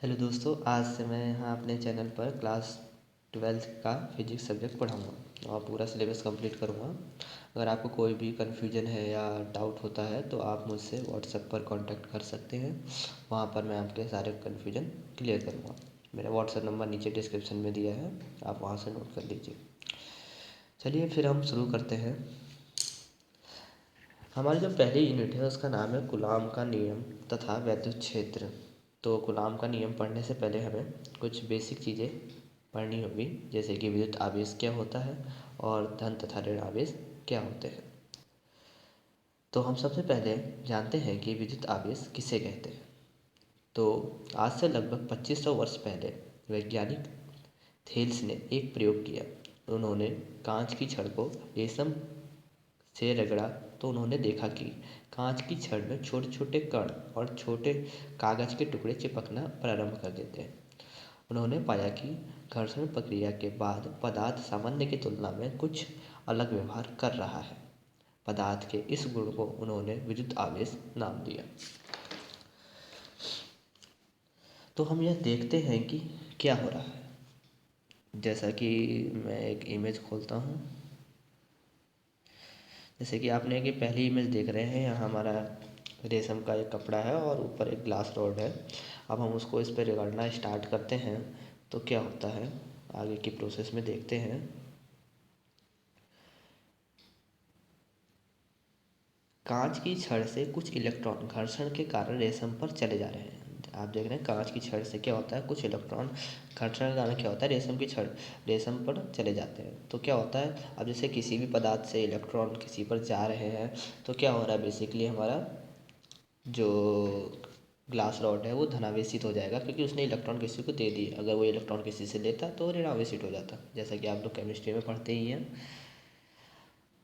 Hello दोस्तों, आज से मैं यहाँ अपने चैनल पर क्लास 12th का फिजिक्स सब्जेक्ट पढ़ाऊँगा और पूरा सिलेबस कंप्लीट करूँगा। अगर आपको कोई भी कन्फ्यूजन है या डाउट होता है तो आप मुझसे व्हाट्सएप पर कांटेक्ट कर सकते हैं। वहाँ पर मैं आपके सारे कन्फ्यूजन क्लियर करूँगा। मेरा व्हाट्सएप नंबर नीचे डिस्क्रिप्शन में दिया है, आप वहाँ से नोट कर लीजिए। चलिए फिर हम शुरू करते हैं। हमारी जो पहली यूनिट है उसका नाम है कूलॉम का नियम तथा विद्युत क्षेत्र। तो कूलॉम का नियम पढ़ने से पहले हमें कुछ बेसिक चीज़ें पढ़नी होगी, जैसे कि विद्युत आवेश क्या होता है और धन तथा ऋण आवेश क्या होते हैं। तो हम सबसे पहले जानते हैं कि विद्युत आवेश किसे कहते हैं। तो आज से लगभग 2500 वर्ष पहले वैज्ञानिक थेल्स ने एक प्रयोग किया। उन्होंने कांच की छड़ को रेशम से रगड़ा तो उन्होंने देखा कि कांच की छड़ में छोटे छोटे कण और छोटे कागज के टुकड़े चिपकना प्रारंभ कर देते हैं। उन्होंने पाया कि घर्षण प्रक्रिया के बाद पदार्थ सामान्य की तुलना में कुछ अलग व्यवहार कर रहा है। पदार्थ के इस गुण को उन्होंने विद्युत आवेश नाम दिया। तो हम यह देखते हैं कि क्या हो रहा है। जैसा कि मैं एक इमेज खोलता हूँ। जैसे कि आपने कि पहली इमेज देख रहे हैं, यहाँ हमारा रेशम का एक कपड़ा है और ऊपर एक ग्लास रॉड है। अब हम उसको इस पर रगड़ना स्टार्ट करते हैं तो क्या होता है, आगे की प्रोसेस में देखते हैं। कांच की छड़ से कुछ इलेक्ट्रॉन घर्षण के कारण रेशम पर चले जा रहे हैं। आप देख रहे हैं कांच की छड़ से क्या होता है, कुछ इलेक्ट्रॉन घर्षण के कारण क्या होता है, रेशम की छड़ रेशम पर चले जाते हैं। तो क्या होता है, अब जैसे किसी भी पदार्थ से इलेक्ट्रॉन किसी पर जा रहे हैं तो क्या हो रहा है, बेसिकली हमारा जो ग्लास रॉड है वो धनावेशित हो जाएगा, क्योंकि उसने इलेक्ट्रॉन किसी को दे दिए। अगर वो इलेक्ट्रॉन किसी से लेता तो ऋणावेशित हो जाता, जैसा कि आप लोग केमिस्ट्री में पढ़ते ही हैं।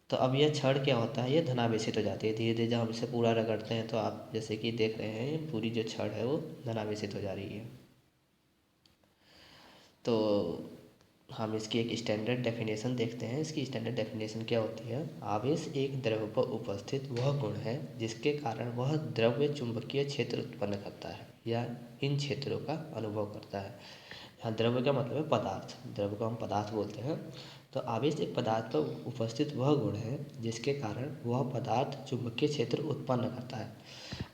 तो अब यह छड़ क्या होता है, ये धनावेशित हो जाती है धीरे धीरे। जब हम इसे पूरा रगड़ते हैं तो आप जैसे कि देख रहे हैं पूरी जो छड़ है वो धनावेशित हो जा रही है। तो हम इसकी एक स्टैंडर्ड डेफिनेशन देखते हैं। इसकी स्टैंडर्ड डेफिनेशन क्या होती है, आवेश एक द्रव पर उपस्थित वह गुण है जिसके कारण वह द्रव्य चुंबकीय क्षेत्र उत्पन्न करता है या इन क्षेत्रों का अनुभव करता है। यहाँ द्रव्य का मतलब है पदार्थ, द्रव्य को हम पदार्थ बोलते हैं। तो आवेश एक पदार्थ पर उपस्थित वह गुण है जिसके कारण वह पदार्थ चुंबकीय क्षेत्र उत्पन्न करता है।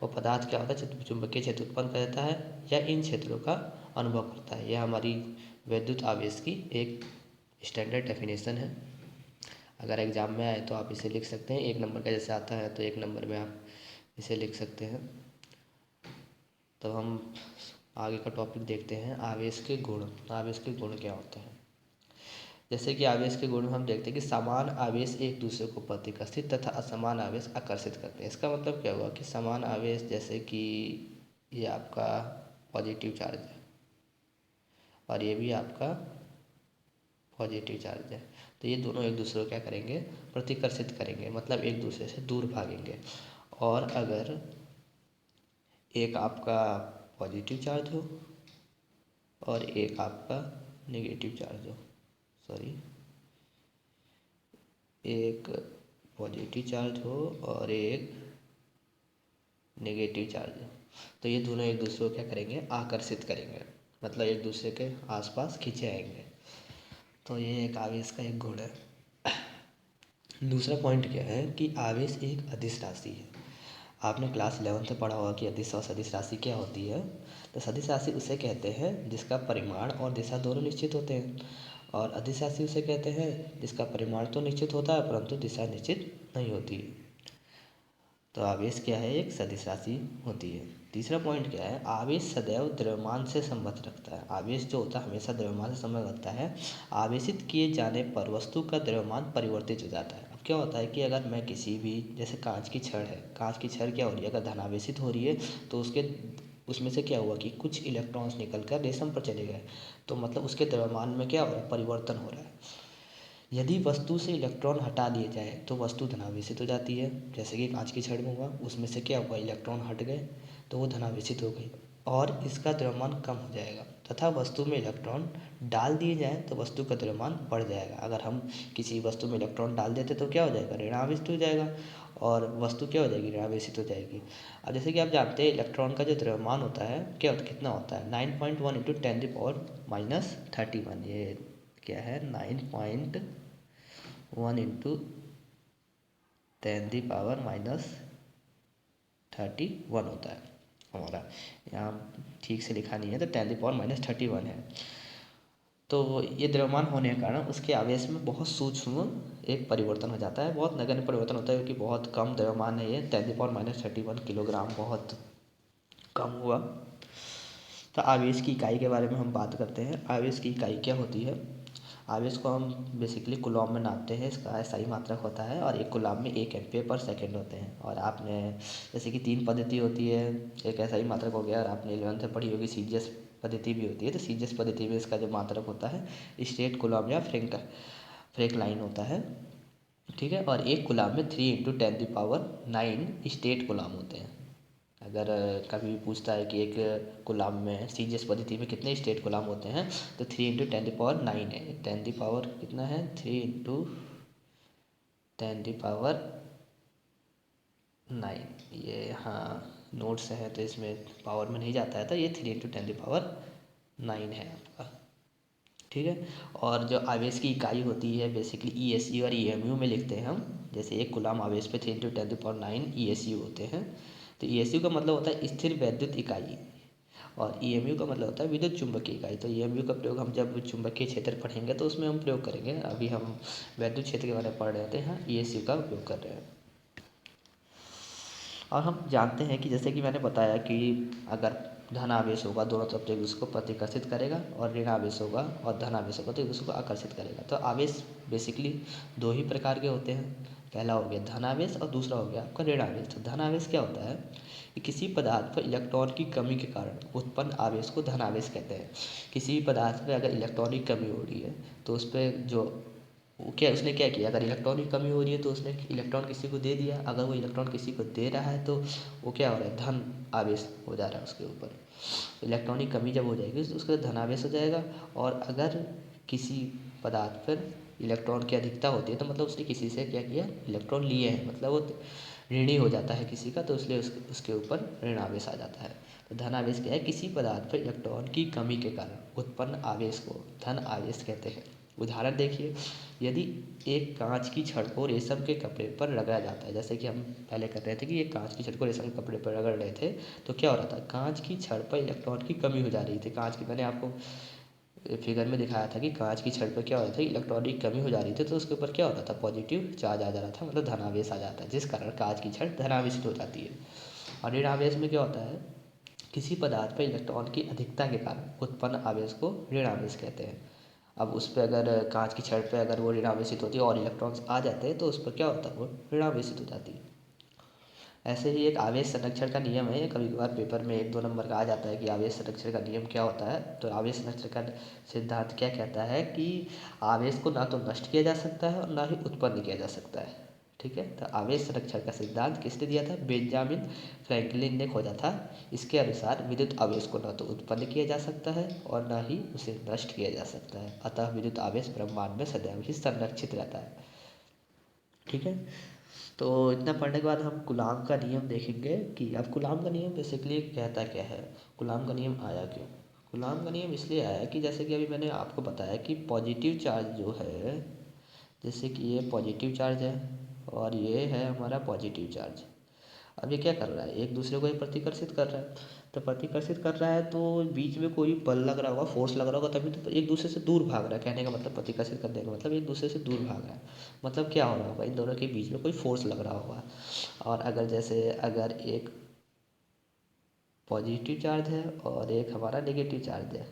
वो पदार्थ क्या होता है, चुंबकीय क्षेत्र उत्पन्न करता है या इन क्षेत्रों का अनुभव करता है। यह हमारी विद्युत आवेश की एक स्टैंडर्ड डेफिनेशन है। अगर एग्ज़ाम में आए तो आप इसे लिख सकते हैं। 1 नंबर का जैसे आता है तो 1 नंबर में आप इसे लिख सकते हैं। तो हम आगे का टॉपिक देखते हैं, आवेश के गुण। आवेश के गुण क्या होते हैं। जैसे कि आवेश के गुण में हम देखते हैं कि समान आवेश एक दूसरे को प्रतिकर्षित तथा असमान आवेश आकर्षित करते हैं। इसका मतलब क्या हुआ कि समान आवेश, जैसे कि ये आपका पॉजिटिव चार्ज है और ये भी आपका पॉजिटिव चार्ज है, तो ये दोनों एक दूसरे को क्या करेंगे, प्रतिकर्षित करेंगे, मतलब एक दूसरे से दूर भागेंगे। और अगर एक आपका पॉजिटिव चार्ज हो और एक आपका नेगेटिव चार्ज हो, सॉरी, एक पॉजिटिव चार्ज हो और एक नेगेटिव चार्ज हो, तो ये दोनों एक दूसरे को क्या करेंगे, आकर्षित करेंगे, मतलब एक दूसरे के आसपास खींचे आएंगे। तो ये एक आवेश का एक गुण है। दूसरा पॉइंट क्या है कि आवेश एक अदिश राशि है। आपने क्लास 11th में पढ़ा होगा कि अदिश और सदिश राशि क्या होती है। तो सदिश राशि उसे कहते हैं जिसका परिमाण और दिशा दोनों निश्चित होते हैं, और अदिश राशि उसे कहते हैं जिसका परिमाण तो निश्चित होता है परंतु दिशा निश्चित नहीं होती है। तो आवेश क्या है, एक सदिश राशि होती है। तीसरा पॉइंट क्या है, आवेश सदैव द्रव्यमान से संबंध रखता है। आवेश जो होता है हमेशा द्रव्यमान से संबंध रखता है। आवेशित किए जाने पर वस्तु का द्रव्यमान परिवर्तित हो जाता है। अब क्या होता है कि अगर मैं किसी भी, जैसे कांच की छड़ है, कांच की छड़ क्या हो रही है, अगर धनावेशित हो रही है तो उसमें से क्या हुआ कि कुछ इलेक्ट्रॉन्स निकल कर रेशम पर चले गए, तो मतलब उसके द्रव्यमान में क्या हो रहा है, परिवर्तन हो रहा है। यदि वस्तु से इलेक्ट्रॉन हटा दिए जाए तो वस्तु धनावेशित हो जाती है, जैसे कि कांच की छड़ में हुआ, उसमें से क्या हुआ, इलेक्ट्रॉन हट गए तो वो धनावेशित हो गई और इसका द्रव्यमान कम हो जाएगा। तथा वस्तु में इलेक्ट्रॉन डाल दिए जाएँ तो वस्तु का द्रव्यमान बढ़ जाएगा। अगर हम किसी वस्तु में इलेक्ट्रॉन डाल देते तो क्या हो जाएगा, ऋणावेशित हो जाएगा। और वस्तु क्या हो जाएगी, ऋणावेशित हो जाएगी। अब जैसे कि आप जानते हैं इलेक्ट्रॉन का जो द्रव्यमान होता है कितना होता है, 9.1 इंटू 10⁻⁻31। ये क्या है, 9.1 इंटू 10⁻31 होता है हमारा। यहाँ ठीक से लिखा नहीं है तो 10⁻31 है। तो ये द्रव्यमान होने के कारण उसके आवेश में बहुत सूक्ष्म एक परिवर्तन हो जाता है, बहुत नगण्य परिवर्तन होता है, क्योंकि बहुत कम द्रव्यमान है ये, 10⁻31 किलोग्राम बहुत कम हुआ। तो आवेश की इकाई के बारे में हम बात करते हैं। आवेश की इकाई क्या होती है, आवेश को हम बेसिकली कूलॉम में नापते हैं, इसका SI मात्रक होता है और एक कूलॉम में 1 एम्पीयर पर सेकेंड होते हैं। और आपने जैसे कि 3 पद्धति होती है, एक SI मात्रक हो गया, और आपने 11th में पढ़ी होगी CGS पद्धति भी होती है। तो CGS पद्धति में इसका जो मात्रक होता है स्टेट कूलॉम या फ्रैंकलाइन होता है, ठीक है। और एक कूलॉम में 3 इंटू 10⁹ स्टेट कूलॉम होते हैं। अगर कभी भी पूछता है कि एक कूलॉम में CGS पद्धति में कितने स्टेट कूलॉम होते हैं, तो 3 इंटू 10⁹ है। 10 कितना है, 3 इंटू 10⁹ ये हाँ नोट्स है तो इसमें पावर में नहीं जाता है, तो ये 3 इंटू 10⁹ है आपका, ठीक है। और जो आवेश की इकाई होती है बेसिकली ESU और EMU में लिखते हैं हम। जैसे एक कूलॉम आवेश पे 3 इंटू 10⁹ ESU होते हैं। तो ESU का मतलब होता है स्थिर वैद्युत इकाई, और EMU का मतलब होता है विद्युत चुम्बकीय इकाई। तो EMU का प्रयोग हम जब चुंबकीय क्षेत्र पढ़ेंगे तो उसमें हम प्रयोग करेंगे। अभी हम वैद्युत क्षेत्र के बारे में पढ़ रहे थे, यहाँ ESU का उपयोग कर रहे हैं। और हम जानते हैं कि जैसे कि मैंने बताया कि अगर धन आवेश होगा दोनों तरफ तो एक दूसरे को प्रतिकर्षित करेगा, और ऋण आवेश होगा और धन आवेश होगा तो एक दूसरे को आकर्षित करेगा। तो आवेश बेसिकली 2 ही प्रकार के होते हैं, पहला हो गया धन आवेश और दूसरा हो गया आपका ऋण आवेश। तो धन आवेश क्या होता है कि किसी पदार्थ पर इलेक्ट्रॉन की कमी के कारण उत्पन्न आवेश को धन आवेश कहते हैं। किसी भी पदार्थ में अगर इलेक्ट्रॉन की कमी हो रही है तो उस पर जो उसने क्या किया, अगर इलेक्ट्रॉन की कमी हो रही है तो उसने इलेक्ट्रॉन किसी को दे दिया, अगर वो इलेक्ट्रॉन किसी को दे रहा है तो वो क्या हो रहा है, धन आवेश हो जा रहा है उसके ऊपर। इलेक्ट्रॉन की कमी जब हो जाएगी तो उसका धन आवेश हो जाएगा। और अगर किसी पदार्थ पर इलेक्ट्रॉन की अधिकता होती है तो मतलब उसने किसी से क्या किया, इलेक्ट्रॉन लिए हैं, मतलब वो ऋणी हो जाता है किसी का, तो इसलिए उसके ऊपर ऋण आवेश आ जाता है। तो धन आवेश क्या है, किसी पदार्थ पर इलेक्ट्रॉन की कमी के कारण उत्पन्न आवेश को धन आवेश कहते हैं। उदाहरण देखिए, यदि एक कांच की छड़ को रेशम के कपड़े पर रगड़ा जाता है, जैसे कि हम पहले कर रहे थे कि एक कांच की छड़ को रेशम के कपड़े पर रगड़ रहे थे, तो क्या हो रहा था, कांच की छड़ पर इलेक्ट्रॉन की कमी हो जा रही थी। कांच की मैंने आपको फिगर में दिखाया था कि कांच की छड़ पर क्या हो रहा था, इलेक्ट्रॉन की कमी हो जा रही थी, तो उसके ऊपर क्या होता था, पॉजिटिव चार्ज आ जा रहा था, मतलब धनावेश आ जाता है, जिस कारण कांच की छड़ धनावेशित हो जाती है। और ऋण आवेश में क्या होता है, किसी पदार्थ पर इलेक्ट्रॉन की अधिकता के कारण उत्पन्न आवेश को ऋण आवेश कहते हैं। अब उस पर अगर कांच की छड़ पे अगर वो ऋण आवेशित होती है और इलेक्ट्रॉन्स आ जाते हैं तो उस पर क्या होता है, वो ऋण आवेशित हो जाती है। ऐसे ही एक आवेश संरक्षण का नियम है, कभी कभार पेपर में 1-2 नंबर का आ जाता है कि आवेश संरक्षण का नियम क्या होता है। तो आवेश संरक्षण का सिद्धांत क्या कहता है कि आवेश को ना तो नष्ट किया जा सकता है और ना ही उत्पन्न किया जा सकता है, ठीक है। तो आवेश संरक्षण का सिद्धांत किसने दिया था, बेंजामिन फ्रैंकलिन ने खोजा था। इसके अनुसार विद्युत आवेश को न तो उत्पन्न किया जा सकता है और न ही उसे नष्ट किया जा सकता है, अतः विद्युत आवेश ब्रह्मांड में सदैव ही संरक्षित रहता है, ठीक है। तो इतना पढ़ने के बाद हम कूलॉम का नियम देखेंगे कि अब कूलॉम का नियम बेसिकली कहता क्या है, कूलॉम का नियम आया क्यों। कूलॉम का नियम इसलिए आया कि जैसे कि अभी मैंने आपको बताया कि पॉजिटिव चार्ज जो है, जैसे कि ये पॉजिटिव चार्ज है और ये है हमारा पॉजिटिव चार्ज। अब ये क्या कर रहा है, एक दूसरे को ये प्रतिकर्षित कर रहा है। तो प्रतिकर्षित कर रहा है तो बीच में कोई बल लग रहा होगा, फोर्स लग रहा होगा, तभी तो एक दूसरे से दूर भाग रहा है। कहने का मतलब प्रतिकर्षित करने का मतलब एक दूसरे से दूर भाग रहा है, मतलब क्या हो रहा होगा, इन दोनों के बीच में कोई फोर्स लग रहा होगा। और अगर जैसे अगर एक पॉजिटिव चार्ज है और एक हमारा नेगेटिव चार्ज है,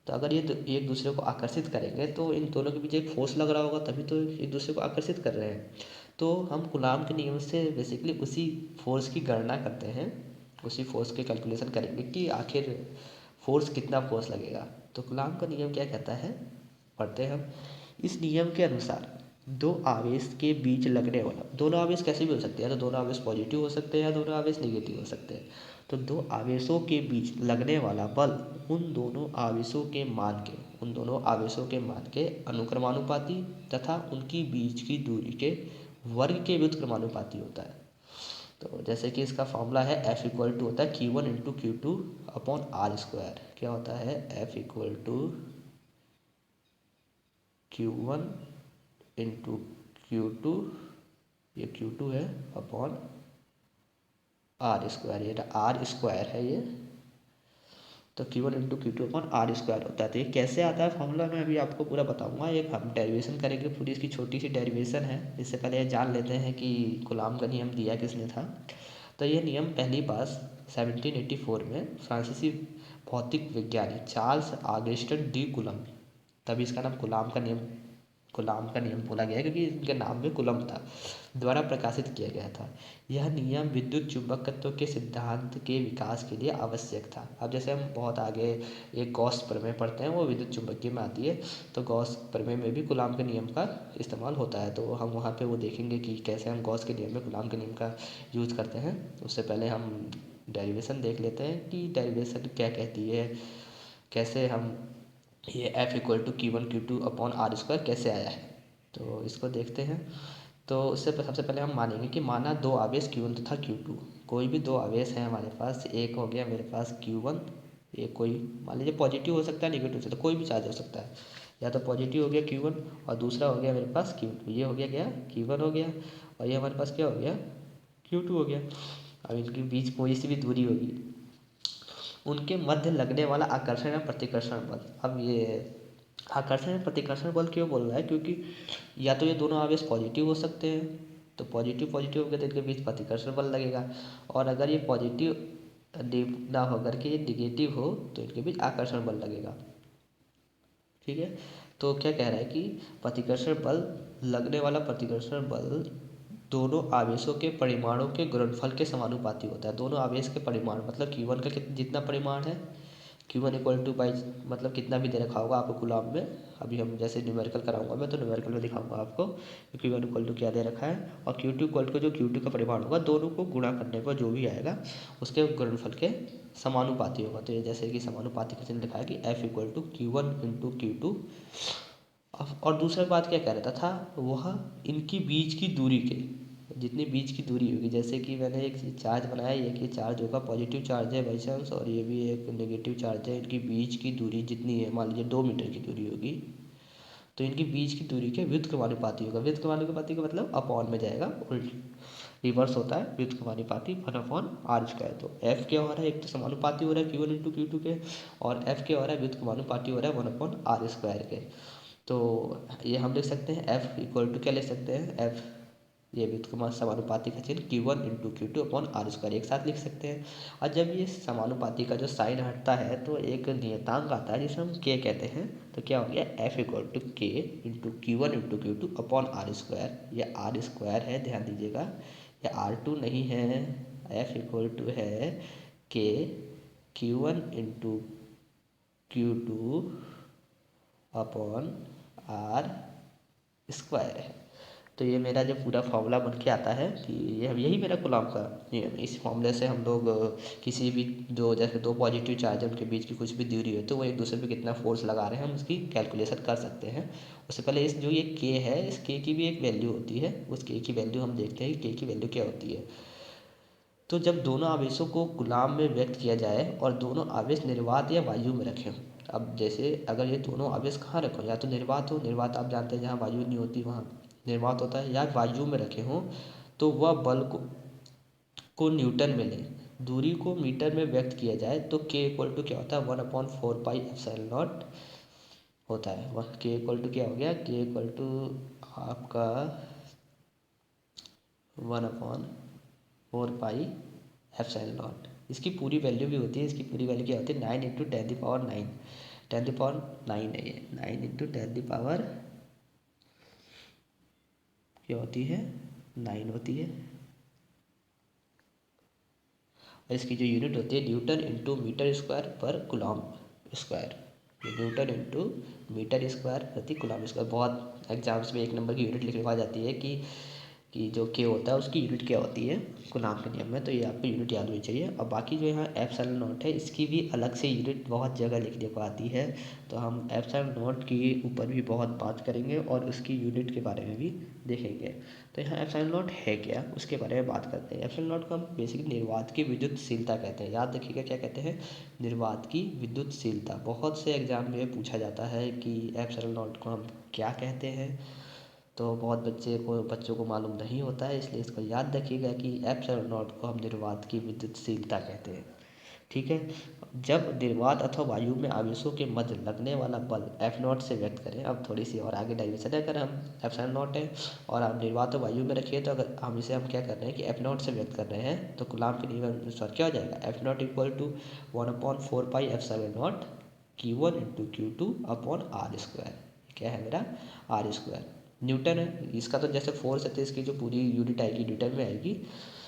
तो अगर ये एक दूसरे को आकर्षित करेंगे तो इन दोनों के बीच एक फोर्स लग रहा होगा, तभी तो एक दूसरे को आकर्षित कर रहे हैं। तो हम कूलॉम के नियम से बेसिकली उसी फोर्स की गणना करते हैं, उसी फोर्स के कैलकुलेशन करेंगे कि आखिर फोर्स कितना फोर्स लगेगा। तो कूलॉम का नियम क्या कहता है, पढ़ते हैं हम। इस नियम के अनुसार दो आवेश के बीच लगने वाला, दोनों आवेश कैसे भी हो सकते हैं, तो दोनों आवेश पॉजिटिव हो सकते हैं या दोनों आवेश नेगेटिव हो सकते हैं। तो दो आवेशों के बीच लगने वाला बल उन दोनों आवेशों के मान के अनुक्रमानुपाती तथा उनकी बीच की दूरी के वर्ग के व्युत्क्रमानुपाती होता है। तो जैसे कि इसका फॉर्मूला है F इक्वल टू होता है Q1 into Q2 upon R square. क्या होता है? F equal to Q1 into Q2, ये Q2 है, अपॉन आर स्क्वायर, ये आर स्क्वायर है ये। तो Q1 into Q2 upon R square होता है। तो ये कैसे आता है फॉर्मूला, मैं अभी आपको पूरा बताऊंगा। एक हम डेरिवेशन करेंगे, पूरी इसकी छोटी सी डेरिवेशन है। इससे पहले ये जान लेते हैं कि कूलाम का नियम दिया किसने था। तो ये नियम पहली बार 1784 में फ्रांसीसी भौतिक विज्ञानी चार्ल्स ऑगस्टिन डी कूलम, तभी इसका नाम कूलाम का नियम बोला गया है क्योंकि इनके नाम में कूलम था, द्वारा प्रकाशित किया गया था। यह नियम विद्युत चुंबकत्व के सिद्धांत के विकास के लिए आवश्यक था। अब जैसे हम बहुत आगे एक गॉस प्रमेय पढ़ते हैं, वो विद्युत चुंबकीय में आती है, तो गॉस प्रमेय में भी कूलाम के नियम का इस्तेमाल होता है। तो हम वहाँ पे वो देखेंगे कि कैसे हम गॉस के नियम में कूलाम के नियम का यूज़ करते हैं। उससे पहले हम डेरिवेशन देख लेते हैं कि डेरिवेशन क्या कहती है, कैसे हम ये F equal to Q1 Q2 upon R square कैसे आया है। तो इसको देखते हैं। तो उससे सबसे पहले हम मानेंगे कि माना दो आवेश Q1 तथा Q2, कोई भी दो आवेश हैं हमारे पास। एक हो गया मेरे पास Q1, एक कोई मान लीजिए पॉजिटिव हो सकता है, नेगेटिव हो सकता है, कोई भी चार्ज हो सकता है। या तो पॉजिटिव हो गया Q1 और दूसरा हो गया मेरे पास Q2। ये हो गया क्या? Q1 हो गया, और ये हमारे पास क्या हो गया? Q2 हो गया। अब इनके बीच कोई सी भी दूरी होगी, उनके मध्य लगने वाला आकर्षण या प्रतिकर्षण बल। अब ये आकर्षण या प्रतिकर्षण बल क्यों बोल रहा है? क्योंकि या तो ये दोनों आवेश पॉजिटिव हो सकते हैं, तो पॉजिटिव पॉजिटिव हो गया तो इनके बीच प्रतिकर्षण बल लगेगा। और अगर ये पॉजिटिव ना होकर के ये निगेटिव हो तो इनके बीच आकर्षण बल लगेगा। ठीक है, तो क्या कह रहा है कि प्रतिकर्षण बल, लगने वाला प्रतिकर्षण बल दोनों आवेशों के परिमाणों के गुणनफल के समानुपाती होता है। दोनों आवेश के परिमाण मतलब Q1 का जितना परिमाण है, Q1 इक्वल टू बाई मतलब कितना भी दे रखा होगा आपको कूलाम में। अभी हम जैसे न्यूमेरिकल कराऊंगा मैं, तो न्यूमेरिकल में दिखाऊंगा आपको Q1 इक्वल टू क्या दे रखा है, और Q2 इक्वल टू जो Q2 का परिमाण होगा, दोनों को गुणा करने पर जो भी आएगा उसके गुणनफल के समानुपाती होगा। तो ये जैसे कि समानुपाती का चिन्ह लिखा है कि F equal to Q1 into Q2। और दूसरा बात क्या कह रहा था वह इनकी बीच की दूरी के, जितनी बीच की दूरी होगी, जैसे कि मैंने एक चार्ज बनाया, ये चार्ज होगा, पॉजिटिव चार्ज है बाई चांस, और ये भी एक नेगेटिव चार्ज है। इनकी बीच की दूरी जितनी है, मान लीजिए 2 मीटर की दूरी होगी, तो इनकी बीच की दूरी के व्युत्क्रमानुपाती होगा। व्युत्क्रमानुपाती का मतलब अपॉन में जाएगा, उल्ट रिवर्स होता है व्युत्क्रमानुपाती 1/r²। तो F क्या हो रहा है, एक तो समानुपाती हो रहा है Q1 इंटू Q2 के, और F क्या हो रहा है, व्युत्क्रमानुपाती हो रहा है 1/r² के। तो ये हम लिख सकते हैं F इक्वल टू क्या लिख सकते हैं, F ये व्युत्क्रम समानुपाती का चिन्ह Q1 into Q2 upon r² एक साथ लिख सकते हैं। और जब ये समानुपाती का जो साइन हटता है तो एक नियतांक आता है जिसे हम K कहते हैं। तो क्या हो गया, F equal to K into Q1 into Q2 upon r²। ये r² है, ध्यान दीजिएगा, ये R2 नहीं है। F इक्वल टू है K Q1 into Q2 upon r² है। तो ये मेरा जो पूरा फॉर्मूला बन के आता है कि यही मेरा कूलॉम का नियम है। इस फॉर्मूले से हम लोग किसी भी दो, जैसे दो पॉजिटिव चार्ज है, उनके बीच की कुछ भी दूरी है, तो वो एक दूसरे पे कितना फोर्स लगा रहे हैं हम उसकी कैलकुलेशन कर सकते हैं। उससे पहले इस जो ये K है, इस K की भी एक वैल्यू होती है। उस K की वैल्यू हम देखते हैं कि K की वैल्यू क्या होती है। तो जब दोनों आवेशों को कूलाम में व्यक्त किया जाए और दोनों आवेश निर्वात या वायु में रखे हों। अब जैसे अगर ये दोनों आवेश कहाँ रखो, या तो निर्वात हो, निर्वात आप जानते हैं जहाँ वायु नहीं होती वहाँ निर्वात होता है, या वायु में रखे हों, तो वह बल को न्यूटन में लें, दूरी को मीटर में व्यक्त किया जाए, तो K इक्वल टू क्या होता है, 1/4πε0 होता है। वह K इक्वल टू क्या हो गया, K इक्वल टू आपका 1/4πε0। इसकी पूरी वैल्यू भी होती है, इसकी पूरी वैल्यू क्या होती है, 9 इंटू 10⁹ 10⁹ है ये, 9 इंटू 10⁻, क्या होती है, 9 होती है। और इसकी जो यूनिट होती है न्यूटन इंटू मीटर स्क्वायर पर coulomb square. Newton into metre square प्रति कूलॉम स्क्वायर। बहुत एग्जाम्स में 1 नंबर की यूनिट लिखने को आ जाती है कि कि जो के होता है उसकी यूनिट क्या होती है कूलाम के नियम में, तो ये आपको यूनिट याद होनी चाहिए। और बाकी जो यहाँ एप्सिलॉन नॉट है इसकी भी अलग से यूनिट बहुत जगह लिखने को आती है, तो हम एप्सिलॉन नॉट के ऊपर भी बहुत बात करेंगे और उसकी यूनिट के बारे में भी देखेंगे। तो यहाँ एप्सिलॉन नॉट है क्या उसके बारे में बात करते हैं। एप्सिलॉन नॉट को हम बेसिकली निर्वात की विद्युतशीलता कहते हैं। याद रखिएगा क्या कहते हैं, निर्वात की विद्युतशीलता। बहुत से एग्जाम में पूछा जाता है कि एप्सिलॉन नॉट को हम क्या कहते हैं, तो बहुत बच्चों को मालूम नहीं होता है, इसलिए इसको याद रखिएगा कि एप्सिलॉन नॉट को हम निर्वात की विद्युतशीलता कहते हैं। ठीक है, जब निर्वात अथवा वायु में आवेशों के मध्य लगने वाला बल एफ नॉट से व्यक्त करें। अब थोड़ी सी और आगे डाइवर्शन है, अगर हम एप्सिलॉन नॉट है और हम निर्वात और वायु में रखिए, तो अगर हम इसे हम क्या कर रहे हैं कि एफ नॉट से व्यक्त कर रहे हैं, तो कूलाम के नियम अनुसार क्या हो जाएगा, F not equal to 1/4 pi epsilon not Q1 into Q2 upon R square. क्या है मेरा, आर स्क्वायर। न्यूटन है, इसका तो जैसे फोर्स है तो इसकी जो पूरी यूनिट आएगी न्यूटन में आएगी।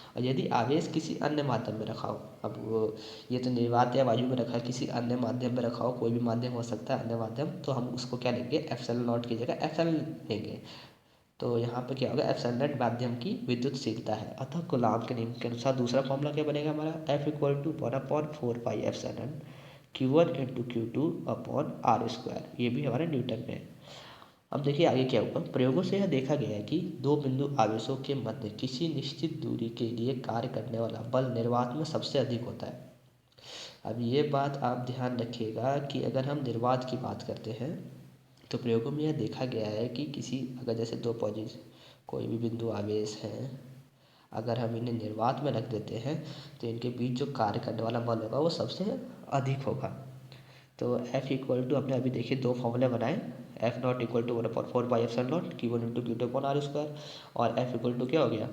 और यदि आवेश किसी अन्य माध्यम में रखा हो, अब ये तो निर्वात या वायु में रखा है, किसी अन्य माध्यम में रखा हो, कोई भी माध्यम हो सकता है अन्य माध्यम, तो हम उसको क्या लेंगे, एप्सिलॉन नॉट की जगह एप्सिलॉन लेंगे। तो यहाँ पर क्या होगा, एप्सिलॉन नॉट माध्यम की विद्युतशीलता है। अतः कूलाम के नियम के अनुसार दूसरा फॉर्मूला क्या बनेगा हमारा, F equal to 1/4 pi epsilon Q1 into Q2 upon R square. ये भी हमारे न्यूटन में है। अब देखिए आगे क्या होगा, प्रयोगों से यह देखा गया है कि दो बिंदु आवेशों के मध्य किसी निश्चित दूरी के लिए कार्य करने वाला बल निर्वात में सबसे अधिक होता है। अब ये बात आप ध्यान रखिएगा कि अगर हम निर्वात की बात करते हैं तो प्रयोगों में यह देखा गया है कि किसी अगर जैसे दो पोजिशन कोई भी बिंदु आवेश हैं, अगर हम इन्हें निर्वात में रख देते हैं तो इनके बीच जो कार्य करने वाला बल होगा वो सबसे अधिक होगा। तो F इक्वल टू अपने अभी देखिए दो फॉर्मूले बनाए, F not equal to 1/4 pi epsilon Q1 into Q2 upon R square, और F इक्वल टू क्या हो गया,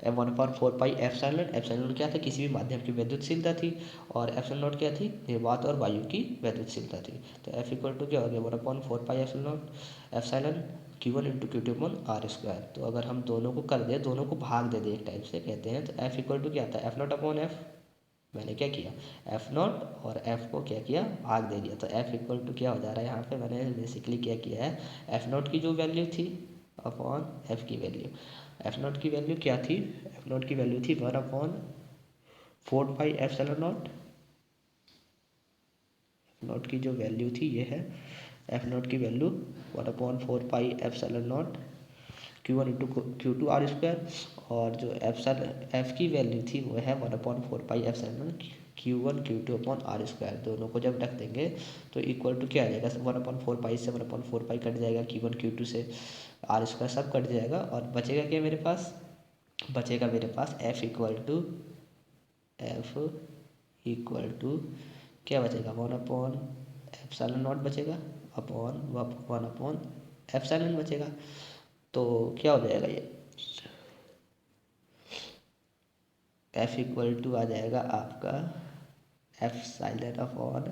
1/4 पाई एप्सिलॉन। एप्सिलॉन क्या था, किसी भी माध्यम की विद्युतशीलता थी, और एप्सिलॉन नॉट क्या थी, निर्वात और वायु की विद्युतशीलता थी। तो F इक्वल टू क्या हो गया, 1/4 pi epsilon Q1 into Q2 upon R square. तो अगर हम दोनों को कर दें, दोनों को भाग दे दें एक टाइप से कहते हैं, तो F इक्वल टू क्या आता है, एफ नॉट अपॉन एफ। मैंने क्या किया, एफ नॉट और एफ को क्या किया, भाग दे दिया। तो एफ इक्वल टू क्या हो जा रहा है, यहाँ पे मैंने बेसिकली क्या किया है, एफ नॉट की जो वैल्यू थी अपॉन एफ की वैल्यू। एफ नॉट की वैल्यू क्या थी, एफ नॉट की वैल्यू थी 1/4 pi epsilon not. F not की जो वैल्यू थी ये है, एफ नॉट की value 1/4 pi epsilon not Q1 into Q2 R square, और जो एफ की वैल्यू थी वो है 1/4 pi epsilon Q1 Q2 upon R square. दोनों को जब रख देंगे तो इक्वल टू क्या आ जाएगा, 1/4 पाई से 1/4 पाई कट जाएगा, Q1 Q2 से आर स्क्वायर सब कट जाएगा, और बचेगा क्या मेरे पास, बचेगा मेरे पास एफ इक्वल टू क्या बचेगा, 1/एप्सिलॉन नॉट बचेगा अपॉन 1/एप्सिलॉन बचेगा। तो क्या हो जाएगा ये, F इक्वल टू आ जाएगा आपका एप्सिलॉन अपॉन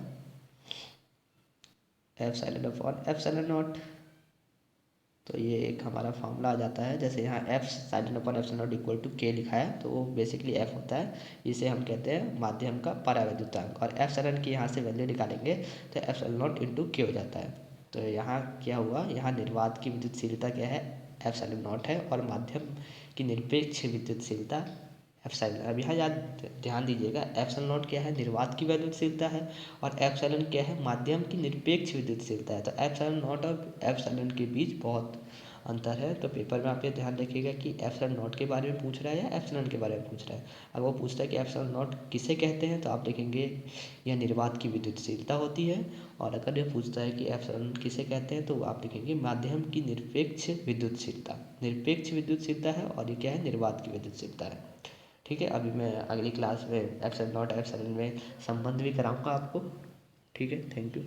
एप्सिलॉन नॉट। तो ये एक हमारा फार्मूला आ जाता है, जैसे यहाँ epsilon upon epsilon not equal to K लिखा है, तो वो बेसिकली F होता है, इसे हम कहते हैं माध्यम का परावैद्युतांक। और एप्सिलॉन की यहाँ से वैल्यू निकालेंगे तो एप्सिलॉन नॉट इंटू के हो जाता है। तो यहाँ क्या हुआ, यहाँ निर्वात की विद्युतशीलता क्या है, एप्सिलॉन नॉट है, और माध्यम की निरपेक्ष विद्युतशीलता एप्सिलॉन। अब यहाँ याद ध्यान दीजिएगा, एप्सिलॉन नॉट क्या है, निर्वात की विद्युतशीलता है, और एप्सिलॉन क्या है, माध्यम की निरपेक्ष विद्युतशीलता है। तो एप्सिलॉन नॉट और एप्सिलॉन के बीच बहुत अंतर है। तो पेपर में आप ये ध्यान रखिएगा कि एप्सिलॉन नॉट के बारे में पूछ रहा है या एप्सिलॉन के बारे में पूछ रहा है। अगर वो पूछता है कि एप्सिलॉन नॉट किसे कहते हैं, तो आप लिखेंगे यह निर्वात की विद्युतशीलता होती है, और अगर ये पूछता है कि एप्सिलॉन किसे कहते हैं, तो आप लिखेंगे माध्यम की निरपेक्ष विद्युतशीलता। निरपेक्ष विद्युतशीलता है, और ये क्या है, निर्वात की विद्युतशीलता है। ठीक है, अभी मैं अगली क्लास में एप्सिलॉन नॉट एप्सिलॉन में संबंध भी कराऊंगा आपको। ठीक है, थैंक यू।